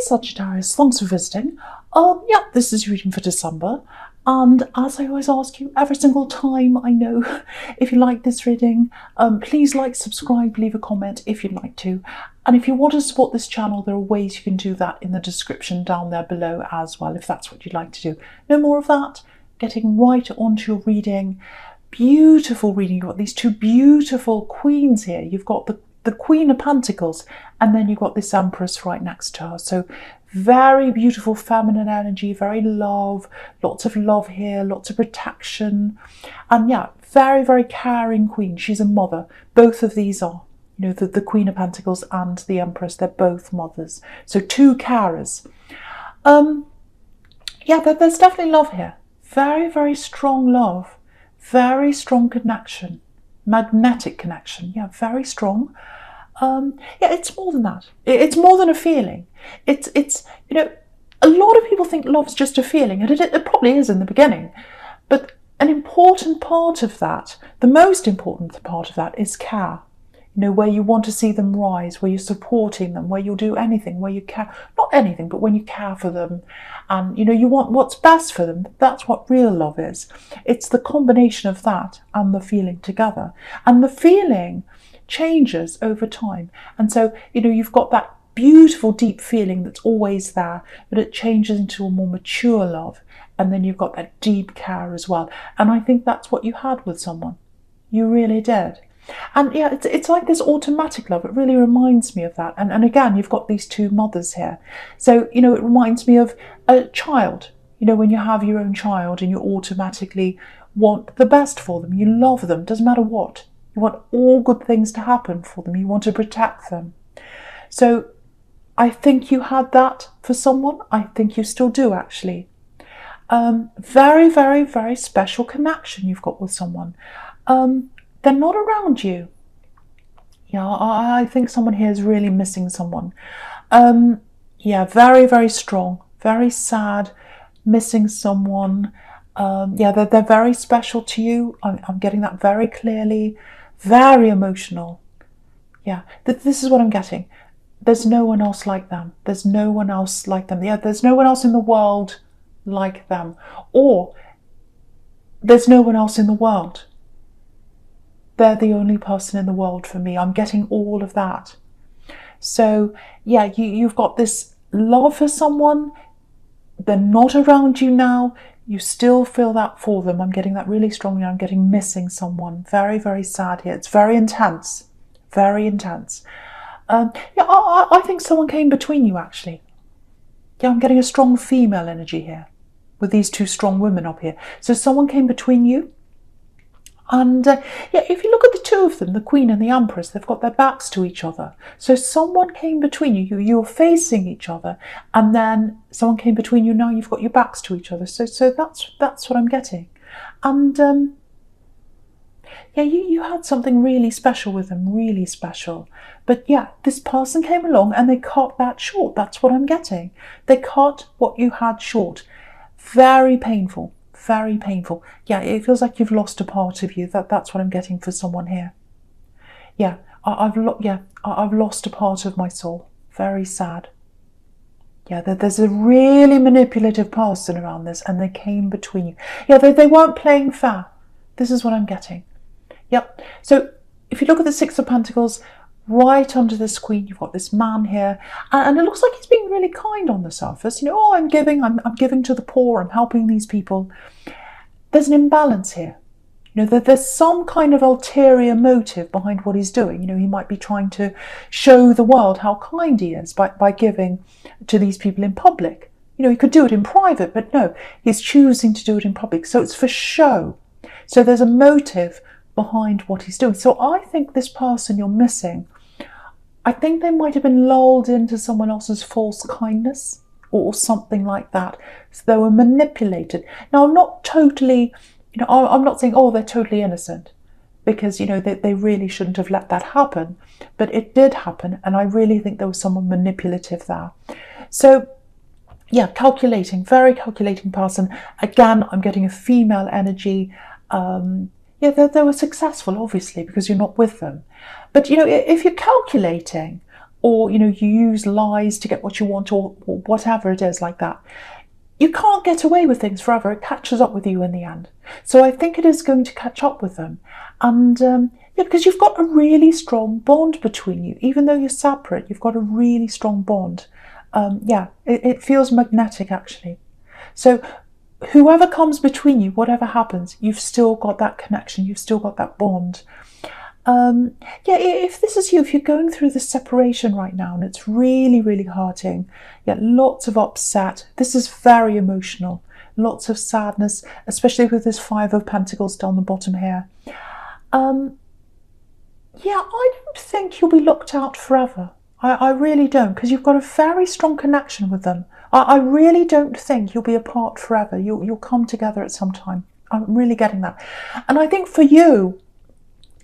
Sagittarius, thanks for visiting. Yeah, this is your reading for December. And as I always ask you every single time, I know, if you like this reading, please like, subscribe, leave a comment if you'd like to. And if you want to support this channel, there are ways you can do that in the description down there below as well, if that's what you'd like to do. No more of that. Getting right onto your reading. Beautiful reading. You've got these two beautiful queens here. You've got the Queen of Pentacles, and then you've got this Empress right next to her. So very beautiful feminine energy, very love, lots of love here, lots of protection. And yeah, very, very caring queen. She's a mother. Both of these are, you know, the Queen of Pentacles and the Empress, they're both mothers. So two carers. Yeah, there's definitely love here. Very, very strong love. Very strong connection. Magnetic connection. Yeah, very strong. Yeah, it's more than that. It's more than a feeling. It's you know, a lot of people think love's just a feeling, and it probably is in the beginning. But an important part of that, the most important part of that, is care. You know, where you want to see them rise, where you're supporting them, where you'll do anything, where you care, not anything, but when you care for them, and you know, you want what's best for them. That's what real love is. It's the combination of that and the feeling together. And the feeling changes over time. And so, you know, you've got that beautiful deep feeling that's always there, but it changes into a more mature love. And then you've got that deep care as well. And I think that's what you had with someone. You really did. And yeah, it's like this automatic love. It really reminds me of that. And again, you've got these two mothers here. So, you know, it reminds me of a child. You know, when you have your own child and you automatically want the best for them. You love them, doesn't matter what. You want all good things to happen for them. You want to protect them. So I think you had that for someone. I think you still do, actually. Very, very, very special connection you've got with someone. They're not around you. Yeah, I think someone here is really missing someone. Yeah, very, very strong, very sad, missing someone. Yeah, they're very special to you. I'm getting that very clearly. Very emotional. Yeah, this is what I'm getting. There's no one else like them. There's no one else like them. Yeah, there's no one else in the world like them. Or there's no one else in the world. They're the only person in the world for me. I'm getting all of that. So yeah, you've got this love for someone. They're not around you now. You still feel that for them. I'm getting that really strongly. I'm getting missing someone. Very, very sad here. It's very intense. Very intense. Yeah, I think someone came between you, actually. Yeah, I'm getting a strong female energy here with these two strong women up here. So someone came between you. And yeah, if you look at the two of them, the Queen and the Empress, they've got their backs to each other. So someone came between you. You were facing each other, and then someone came between you. Now you've got your backs to each other. So that's what I'm getting. And yeah, you had something really special with them, really special. But yeah, this person came along and they cut that short. That's what I'm getting. They cut what you had short. Very painful. Very painful. Yeah, it feels like you've lost a part of you. That's what I'm getting for someone here. Yeah, I've lost a part of my soul. Very sad. Yeah, there's a really manipulative person around this, and they came between you. Yeah, they weren't playing fair. This is what I'm getting. Yep. So if you look at the Six of Pentacles, right under this Queen, you've got this man here, and it looks like he's being really kind on the surface. You know, oh, I'm giving to the poor, I'm helping these people. There's an imbalance here. You know, there's some kind of ulterior motive behind what he's doing. You know, he might be trying to show the world how kind he is by giving to these people in public. You know, he could do it in private, but no, he's choosing to do it in public. So it's for show. So there's a motive behind what he's doing. So I think this person you're missing, I think they might have been lulled into someone else's false kindness or something like that. So they were manipulated. Now, I'm not totally, you know, I'm not saying, oh, they're totally innocent, because, you know, they really shouldn't have let that happen. But it did happen, and I really think there was someone manipulative there. So yeah, calculating, very calculating person. Again, I'm getting a female energy. Yeah, they were successful, obviously, because you're not with them. But, you know, if you're calculating, or you use lies to get what you want, or whatever it is like that. You can't get away with things forever. It catches up with you in the end. So I think it is going to catch up with them. And yeah, because you've got a really strong bond between you. Even though you're separate, you've got a really strong bond. Yeah, it feels magnetic, actually. So whoever comes between you, whatever happens, you've still got that connection. You've still got that bond. Yeah, if this is you, if you're going through the separation right now and it's really, really hurting, yeah, lots of upset. This is very emotional. Lots of sadness, especially with this Five of Pentacles down the bottom here. Yeah, I don't think you'll be locked out forever. I really don't, because you've got a very strong connection with them. I really don't think you'll be apart forever. You'll come together at some time. I'm really getting that. And I think for you,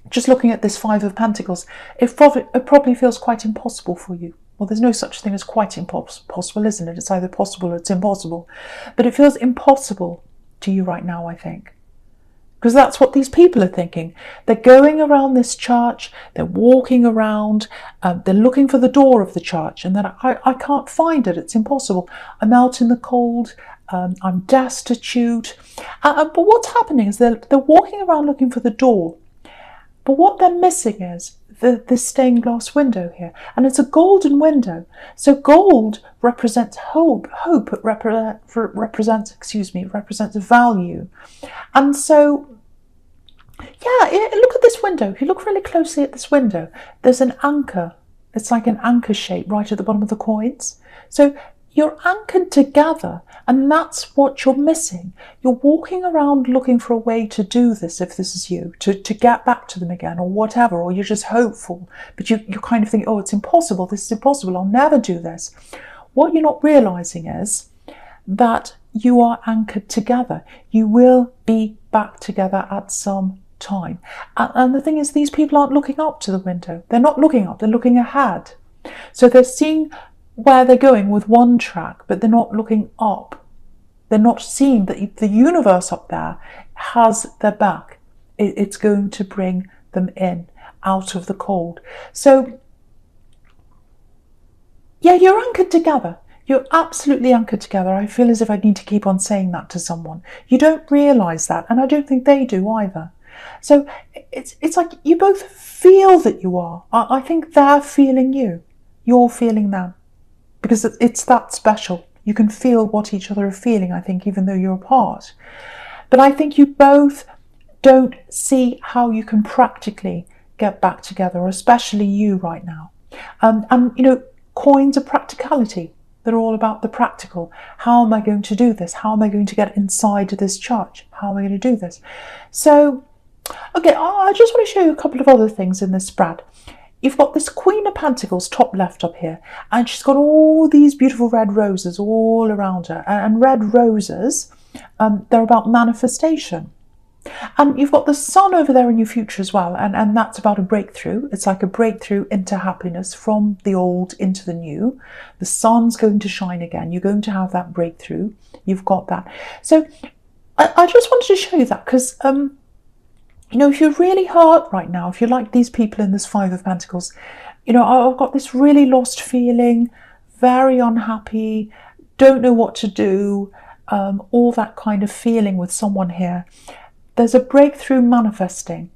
just looking at this Five of Pentacles, it probably feels quite impossible for you. Well, there's no such thing as quite impossible, isn't it? It's either possible or it's impossible. But it feels impossible to you right now, I think. Because that's what these people are thinking. They're going around this church, they're walking around, they're looking for the door of the church, and then I can't find it, it's impossible. I'm out in the cold, I'm destitute. But what's happening is they're walking around looking for the door. But what they're missing is the stained glass window here. And it's a golden window. So gold represents hope. Hope represents value. And so, yeah, look at this window. If you look really closely at this window, there's an anchor. It's like an anchor shape right at the bottom of the coins. So you're anchored together, and that's what you're missing. You're walking around looking for a way to do this, if this is you, to get back to them again, or whatever, or you're just hopeful, but you're kind of thinking, oh, it's impossible, this is impossible, I'll never do this. What you're not realising is that you are anchored together. You will be back together at some time. And the thing is, these people aren't looking up to the window. They're not looking up, they're looking ahead. So they're seeing where they're going with one track, but they're not looking up. They're not seeing that the universe up there has their back. It's going to bring them in, out of the cold. So, yeah, you're anchored together. You're absolutely anchored together. I feel as if I need to keep on saying that to someone. You don't realise that, and I don't think they do either. So it's like you both feel that you are. I think they're feeling you. You're feeling them. Because it's that special. You can feel what each other are feeling, I think, even though you're apart. But I think you both don't see how you can practically get back together, especially you right now. And coins are practicality. They're all about the practical. How am I going to do this? How am I going to get inside this church? How am I going to do this? So, okay, I just want to show you a couple of other things in this spread. You've got this Queen of Pentacles top left up here, and she's got all these beautiful red roses all around her. And red roses, they're about manifestation. And you've got the sun over there in your future as well, and that's about a breakthrough. It's like a breakthrough into happiness from the old into the new. The sun's going to shine again. You're going to have that breakthrough. You've got that. So I just wanted to show you that because if you're really hurt right now, if you're like these people in this Five of Pentacles, I've got this really lost feeling, very unhappy, don't know what to do, all that kind of feeling with someone here. There's a breakthrough manifesting,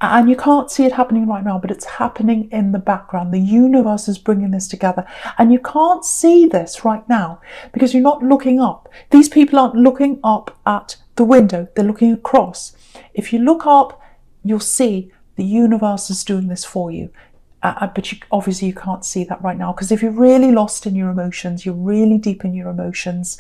and you can't see it happening right now, but it's happening in the background. The universe is bringing this together, and you can't see this right now because you're not looking up. These people aren't looking up at the window, they're looking across. If you look up, you'll see the universe is doing this for you. But obviously you can't see that right now, because if you're really lost in your emotions, you're really deep in your emotions,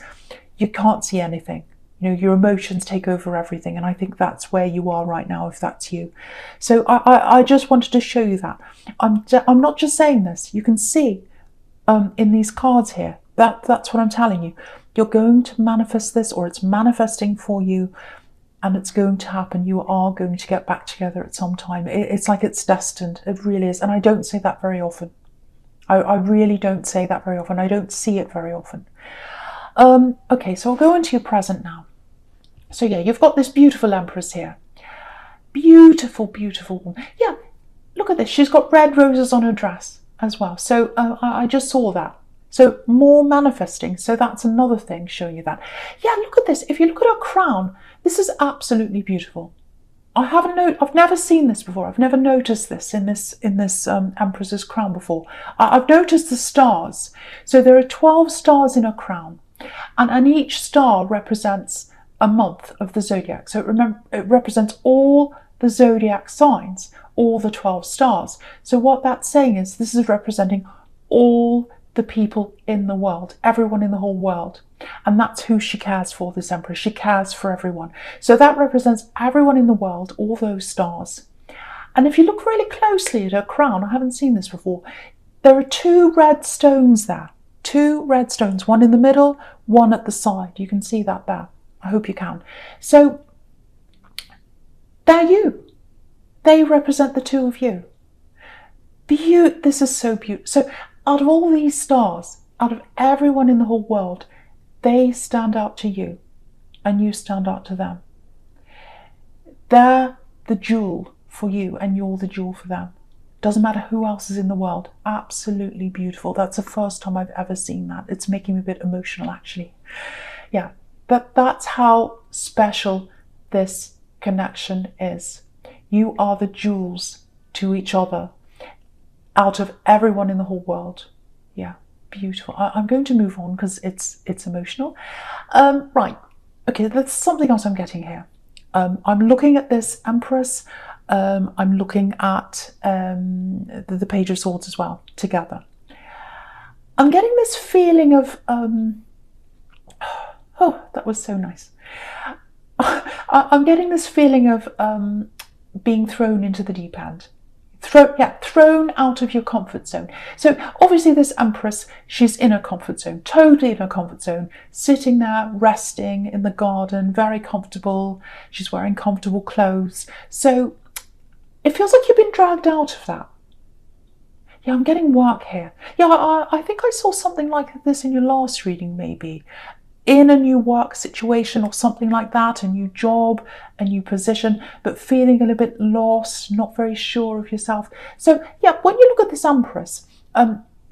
you can't see anything. Your emotions take over everything, and I think that's where you are right now, if that's you. So I just wanted to show you that. I'm not just saying this. You can see in these cards here, that's what I'm telling you. You're going to manifest this, or it's manifesting for you, and it's going to happen. You are going to get back together at some time. It's like it's destined. It really is. And I don't say that very often. I really don't say that very often. I don't see it very often. Okay, so I'll go into your present now. So yeah, you've got this beautiful Empress here. Beautiful, beautiful woman. Yeah, look at this. She's got red roses on her dress. as well. So I just saw that. So more manifesting. So that's another thing showing you that. Yeah, look at this. If you look at her crown, this is absolutely beautiful. I've never seen this before. I've never noticed this in this Empress's crown before. I've noticed the stars. So there are 12 stars in her crown, and each star represents a month of the zodiac. So it represents all the zodiac signs, all the 12 stars. So what that's saying is this is representing all the people in the world, everyone in the whole world. And that's who she cares for, this Empress. She cares for everyone. So that represents everyone in the world, all those stars. And if you look really closely at her crown, I haven't seen this before, there are 2 red stones there. 2 red stones, one in the middle, one at the side. You can see that there. I hope you can. So they're you. They represent the 2 of you. This is so beautiful. So out of all these stars, out of everyone in the whole world, they stand out to you and you stand out to them. They're the jewel for you and you're the jewel for them. Doesn't matter who else is in the world. Absolutely beautiful. That's the first time I've ever seen that. It's making me a bit emotional, actually. Yeah, but that's how special this connection is. You are the jewels to each other out of everyone in the whole world. Yeah. Beautiful. I'm going to move on because it's emotional. Right. Okay, there's something else I'm getting here. I'm looking at this Empress. I'm looking at the Page of Swords as well, together. I'm getting this feeling of... oh, that was so nice. I'm getting this feeling of being thrown into the deep end. Thrown out of your comfort zone. So obviously this Empress, she's in her comfort zone, totally in her comfort zone, sitting there, resting in the garden, very comfortable. She's wearing comfortable clothes. So it feels like you've been dragged out of that. Yeah, I'm getting work here. Yeah, I think I saw something like this in your last reading, maybe. In a new work situation or something like that, a new job, a new position, but feeling a little bit lost, not very sure of yourself. So yeah, when you look at this Empress,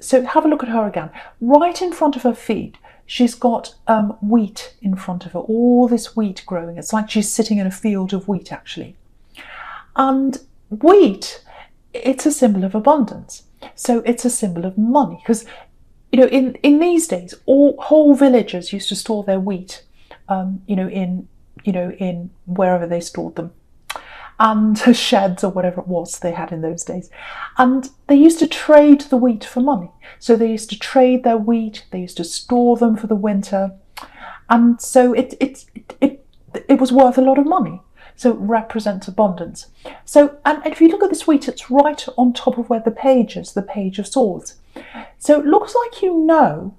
so have a look at her again. Right in front of her feet, she's got wheat in front of her, all this wheat growing. It's like she's sitting in a field of wheat, actually. And wheat, it's a symbol of abundance. So it's a symbol of money, because you know, in these days, whole villages used to store their wheat, in wherever they stored them, and sheds or whatever it was they had in those days, and they used to trade the wheat for money. So they used to trade their wheat, they used to store them for the winter, and so it was worth a lot of money. So it represents abundance. So, and if you look at this wheat, it's right on top of where the Page is, the Page of Swords. So it looks like you know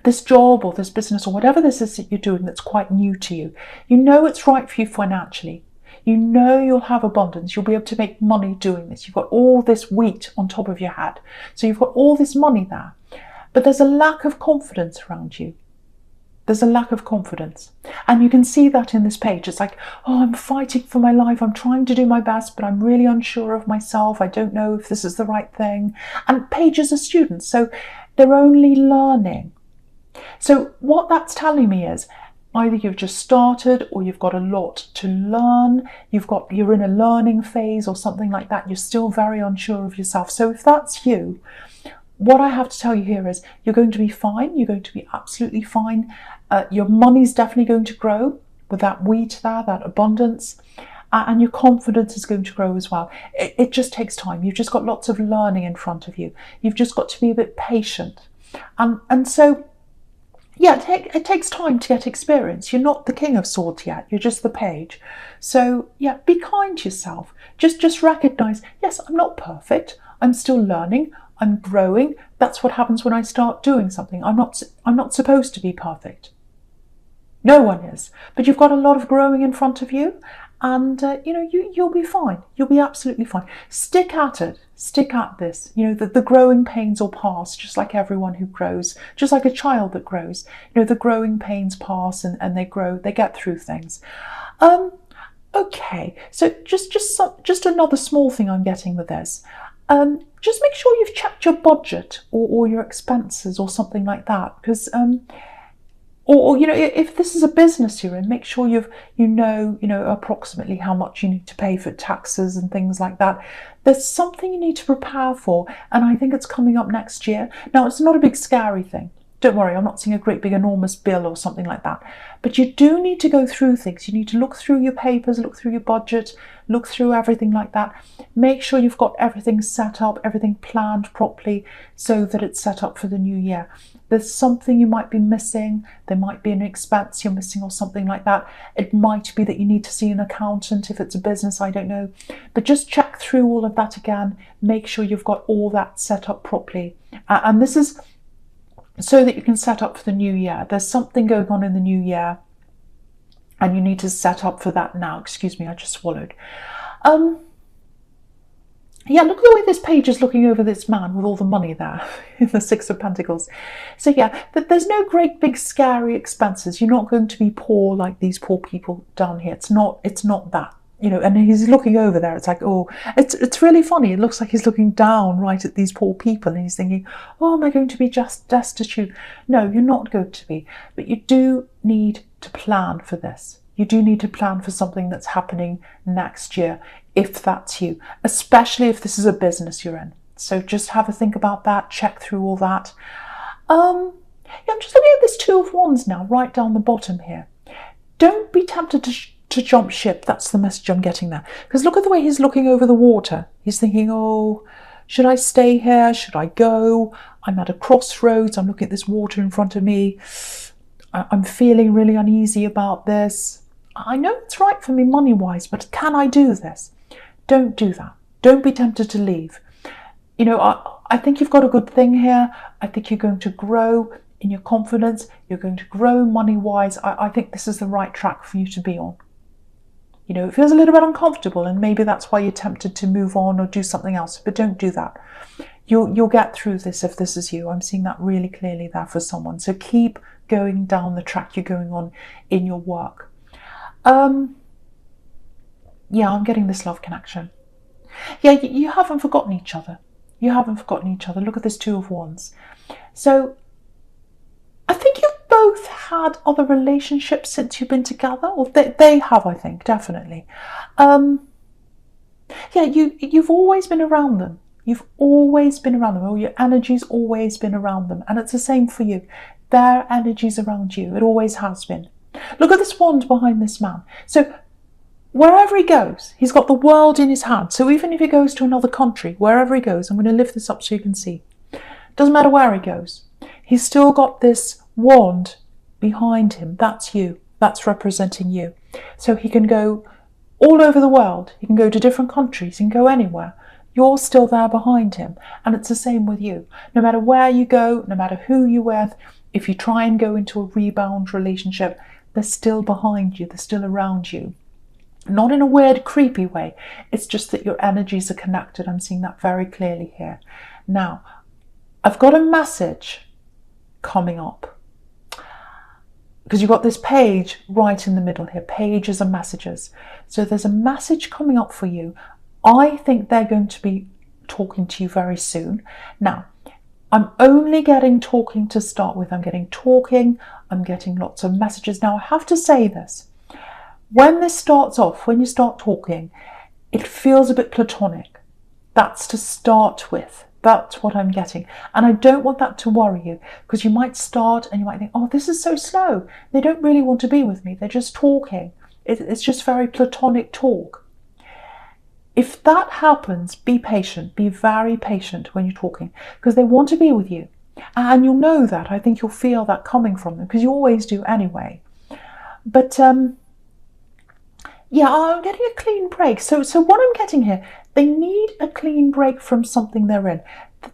this job or this business or whatever this is that you're doing that's quite new to you. You know it's right for you financially. You know you'll have abundance. You'll be able to make money doing this. You've got all this wheat on top of your head. So you've got all this money there. But there's a lack of confidence around you. There's a lack of confidence. And you can see that in this page. It's like, oh, I'm fighting for my life. I'm trying to do my best, but I'm really unsure of myself. I don't know if this is the right thing. And pages are students, so they're only learning. So what that's telling me is either you've just started or you've got a lot to learn. You're in a learning phase or something like that. You're still very unsure of yourself. So if that's you, what I have to tell you here is you're going to be fine. You're going to be absolutely fine. Your money's definitely going to grow with that wheat there, that abundance, and your confidence is going to grow as well. It just takes time. You've just got lots of learning in front of you. You've just got to be a bit patient. And so, yeah, it takes time to get experience. You're not the King of Swords yet. You're just the Page. So, yeah, be kind to yourself. Just recognise, yes, I'm not perfect. I'm still learning. I'm growing. That's what happens when I start doing something. I'm not supposed to be perfect. No one is. But you've got a lot of growing in front of you, and you'll be fine. You'll be absolutely fine. Stick at it. Stick at this. The growing pains will pass, just like everyone who grows, just like a child that grows. The growing pains pass, and they grow. They get through things. Okay. So just another small thing I'm getting with this. Just make sure you've checked your budget or your expenses or something like that, because or if this is a business you're in, make sure you know approximately how much you need to pay for taxes and things like that. There's something you need to prepare for, and I think it's coming up next year. Now, it's not a big scary thing. Don't worry, I'm not seeing a great big enormous bill or something like that. But you do need to go through things. You need to look through your papers, look through your budget, look through everything like that. Make sure you've got everything set up, everything planned properly so that it's set up for the new year. There's something you might be missing. There might be an expense you're missing or something like that. It might be that you need to see an accountant if it's a business, I don't know. But just check through all of that again. Make sure you've got all that set up properly. And this is so that you can set up for the new year. There's something going on in the new year and you need to set up for that now. Excuse me, I just swallowed. Yeah, look at the way this page is looking over this man with all the money there in the Six of Pentacles. So yeah, there's no great big scary expenses. You're not going to be poor like these poor people down here. It's not that. And he's looking over there. It's like, oh, it's really funny. It looks like he's looking down right at these poor people and he's thinking, oh, am I going to be just destitute? No, you're not going to be. But you do need to plan for this. You do need to plan for something that's happening next year, if that's you, especially if this is a business you're in. So just have a think about that, check through all that. Yeah, I'm just looking at this Two of Wands now, right down the bottom here. Don't be tempted to jump ship. That's the message I'm getting there. Because look at the way he's looking over the water. He's thinking, oh, should I stay here? Should I go? I'm at a crossroads. I'm looking at this water in front of me. I'm feeling really uneasy about this. I know it's right for me money-wise, but can I do this? Don't do that. Don't be tempted to leave. I think you've got a good thing here. I think you're going to grow in your confidence. You're going to grow money-wise. I think this is the right track for you to be on. It feels a little bit uncomfortable and maybe that's why you're tempted to move on or do something else, but don't do that. You'll get through this if this is you. I'm seeing that really clearly there for someone. So keep going down the track you're going on in your work. Yeah, I'm getting this love connection. Yeah, you haven't forgotten each other. You haven't forgotten each other. Look at this Two of Wands. So I think you've both had other relationships since you've been together, or they have, I think, definitely. Yeah, you've always been around them. You've always been around them, or your energy's always been around them. And it's the same for you. Their energy's around you. It always has been. Look at this wand behind this man. So wherever he goes, he's got the world in his hand. So even if he goes to another country, wherever he goes, I'm going to lift this up so you can see. Doesn't matter where he goes. He's still got this wand behind him. That's you. That's representing you. So he can go all over the world. He can go to different countries. He can go anywhere. You're still there behind him. And it's the same with you. No matter where you go, no matter who you're with, if you try and go into a rebound relationship, they're still behind you. They're still around you. Not in a weird, creepy way. It's just that your energies are connected. I'm seeing that very clearly here. Now, I've got a message coming up. Because you've got this page right in the middle here. Pages and messages. So there's a message coming up for you. I think they're going to be talking to you very soon. Now, I'm only getting talking to start with. I'm getting talking. I'm getting lots of messages. Now, I have to say this. When this starts off, when you start talking, it feels a bit platonic. That's to start with. That's what I'm getting. And I don't want that to worry you, because you might start and you might think, oh, this is so slow. They don't really want to be with me. They're just talking. It's just very platonic talk. If that happens, be patient. Be very patient when you're talking, because they want to be with you. And you'll know that. I think you'll feel that coming from them, because you always do anyway. But yeah, I'm getting a clean break. So what I'm getting here, they need a clean break from something they're in.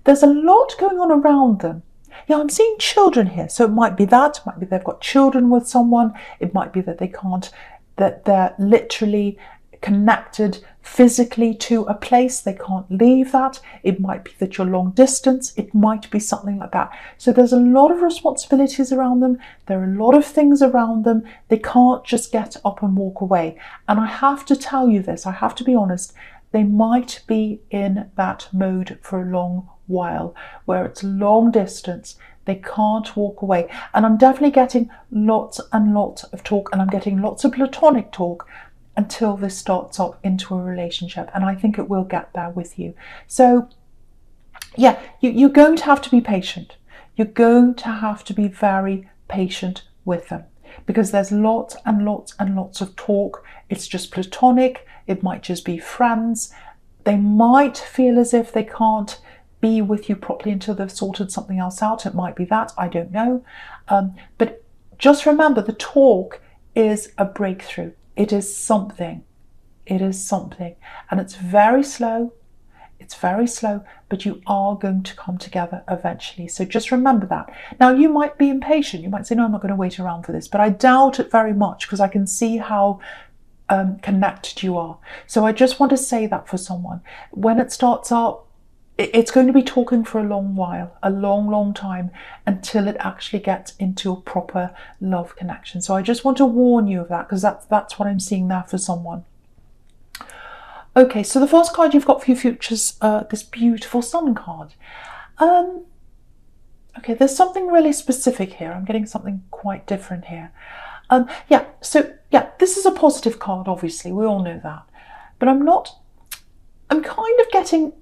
There's a lot going on around them. Yeah, I'm seeing children here. So it might be that. It might be they've got children with someone. It might be that they can't, that they're literally connected physically to a place. They can't leave that. It might be that you're long distance. It might be something like that. So there's a lot of responsibilities around them. There are a lot of things around them. They can't just get up and walk away. And I have to tell you this, I have to be honest, they might be in that mode for a long while, where it's long distance, they can't walk away. And I'm definitely getting lots and lots of talk, and I'm getting lots of platonic talk until this starts up into a relationship. And I think it will get there with you. So yeah, you're going to have to be patient. You're going to have to be very patient with them, because there's lots and lots and lots of talk. It's just platonic. It might just be friends. They might feel as if they can't be with you properly until they've sorted something else out. It might be that, I don't know. But just remember, the talk is a breakthrough. It is something. It is something. And it's very slow. It's very slow, but you are going to come together eventually. So just remember that. Now, you might be impatient. You might say, no, I'm not going to wait around for this. But I doubt it very much, because I can see how connected you are. So I just want to say that for someone. When it starts up, it's going to be talking for a long while, a long, long time, until it actually gets into a proper love connection. So I just want to warn you of that, because that's what I'm seeing there for someone. Okay, so the first card you've got for your futures, this beautiful Sun card. Okay, there's something really specific here. I'm getting something quite different here. This is a positive card, obviously. We all know that. But I'm kind of getting,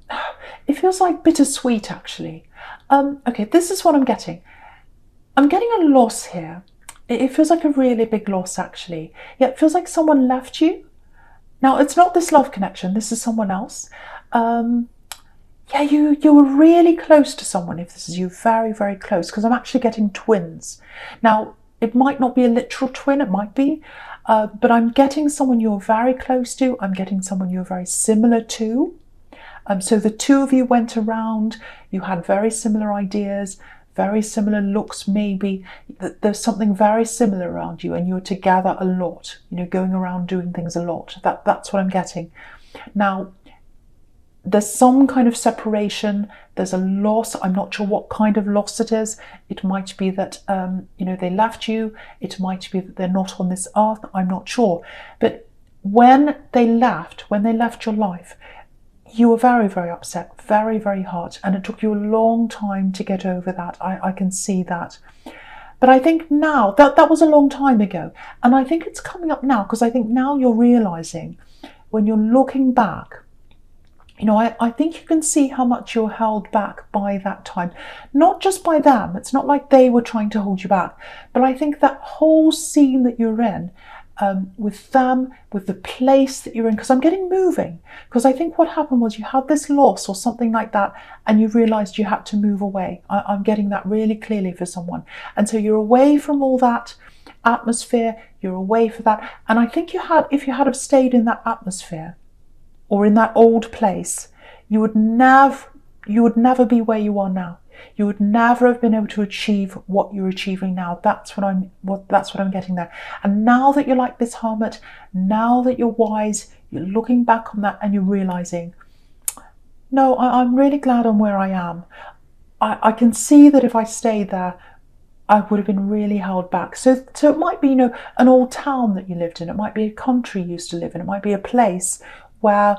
it feels like bittersweet, actually. Okay, this is what I'm getting. I'm getting a loss here. It feels like a really big loss, actually. Yeah, it feels like someone left you. Now, it's not this love connection. This is someone else. You were really close to someone, if this is you, very, very close, because I'm actually getting twins. Now, it might not be a literal twin, it might be, but I'm getting someone you're very close to. I'm getting someone you're very similar to. So the two of you went around, you had very similar ideas, very similar looks, maybe. There's something very similar around you, and you're together a lot, going around doing things a lot. That's what I'm getting. Now, there's some kind of separation, there's a loss. I'm not sure what kind of loss it is. It might be that, they left you. It might be that they're not on this earth. I'm not sure. But when they left your life, you were very, very upset, very, very hurt, and it took you a long time to get over that. I can see that. But I think now, that was a long time ago, and I think it's coming up now, because I think now you're realising, when you're looking back, I think you can see how much you're held back by that time. Not just by them, it's not like they were trying to hold you back, but I think that whole scene that you're in, with them, with the place that you're in, because I'm getting moving, because I think what happened was you had this loss or something like that, and you realised you had to move away. I'm getting that really clearly for someone. And so you're away from all that atmosphere, you're away for that. And I think if you had have stayed in that atmosphere, or in that old place, you would never be where you are now. You would never have been able to achieve what you're achieving now. That's what I'm getting there. And now that you're like this hermit, now that you're wise, you're looking back on that and you're realizing, no, I'm really glad I'm where I am. I can see that if I stayed there, I would have been really held back. So it might be, an old town that you lived in. It might be a country you used to live in. It might be a place where,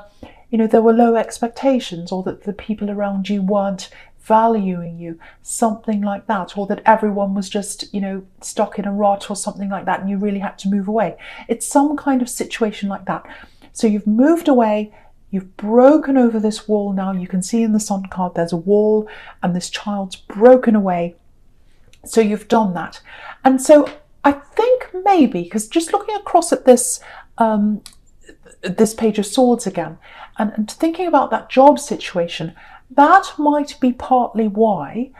there were low expectations, or that the people around you weren't valuing you, something like that, or that everyone was just, stuck in a rut or something like that, and you really had to move away. It's some kind of situation like that. So you've moved away, you've broken over this wall now. You can see in the Sun card there's a wall, and this child's broken away. So you've done that. And so I think maybe, because just looking across at this Page of Swords again, and thinking about that job situation, that might be partly why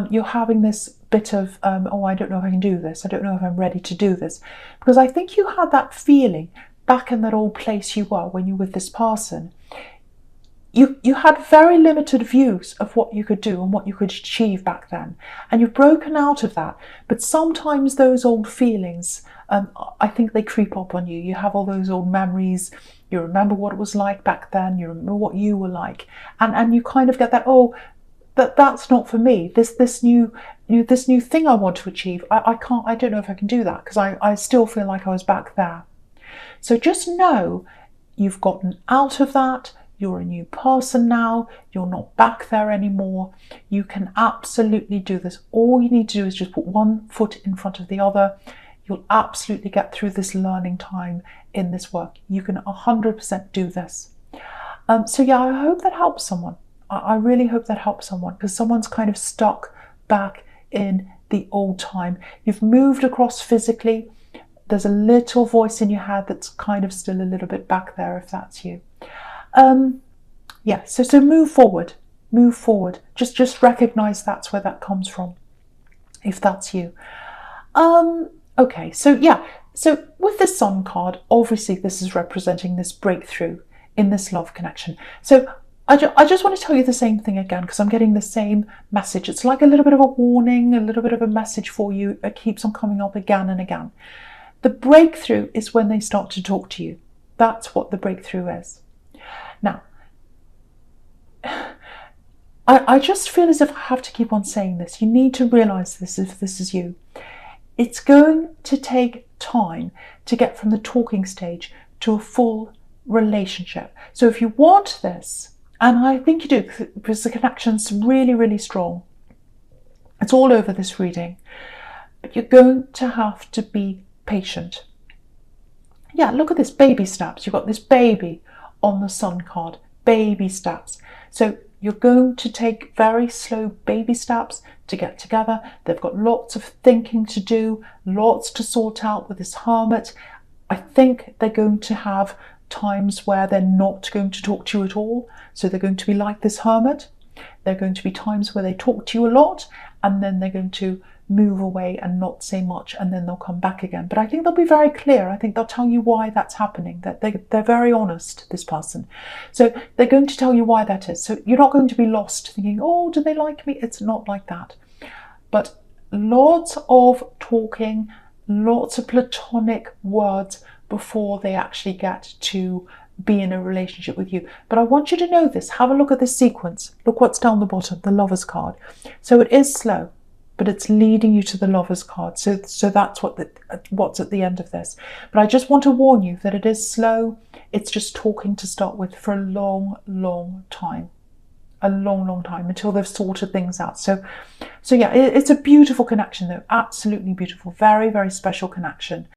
you're having this bit of, I don't know if I can do this. I don't know if I'm ready to do this. Because I think you had that feeling back in that old place you were when you were with this person. You had very limited views of what you could do and what you could achieve back then. And you've broken out of that. But sometimes those old feelings, I think they creep up on you. You have all those old memories. You remember what it was like back then. You remember what you were like. And you kind of get that, that's not for me. This new thing I want to achieve, I don't know if I can do that, because I still feel like I was back there. So just know you've gotten out of that. You're a new person now. You're not back there anymore. You can absolutely do this. All you need to do is just put one foot in front of the other. You'll absolutely get through this learning time in this work. You can 100% do this. So yeah, I hope that helps someone. I really hope that helps someone, because someone's kind of stuck back in the old time. You've moved across physically. There's a little voice in your head that's kind of still a little bit back there, if that's you. Yeah, so move forward. Just recognize that's where that comes from, if that's you. Okay, so yeah, so with the Sun card, obviously this is representing this breakthrough in this love connection. So I just want to tell you the same thing again, because I'm getting the same message. It's like a little bit of a warning, a little bit of a message for you. It keeps on coming up again and again. The breakthrough is when they start to talk to you. That's what the breakthrough is. Now, I just feel as if I have to keep on saying this. You need to realize this if this is you. It's going to take time to get from the talking stage to a full relationship. So if you want this, and I think you do, because the connection's really, really strong. It's all over this reading. But you're going to have to be patient. Yeah, look at this, baby steps. You've got this baby on the Sun card, baby steps. So you're going to take very slow baby steps to get together. They've got lots of thinking to do, lots to sort out with this hermit. I think they're going to have times where they're not going to talk to you at all. So they're going to be like this hermit. There are going to be times where they talk to you a lot, and then they're going to move away and not say much, and then they'll come back again. But I think they'll be very clear. I think they'll tell you why that's happening, that they're very honest, this person. So they're going to tell you why that is. So you're not going to be lost thinking, oh, do they like me? It's not like that. But lots of talking, lots of platonic words before they actually get to be in a relationship with you. But I want you to know this. Have a look at this sequence. Look what's down the bottom, the Lovers card. So it is slow, but it's leading you to the Lovers card. So that's what's at the end of this. But I just want to warn you that it is slow. It's just talking to start with for a long, long time. A long, long time, until they've sorted things out. So yeah, it's a beautiful connection though. Absolutely beautiful. Very, very special connection.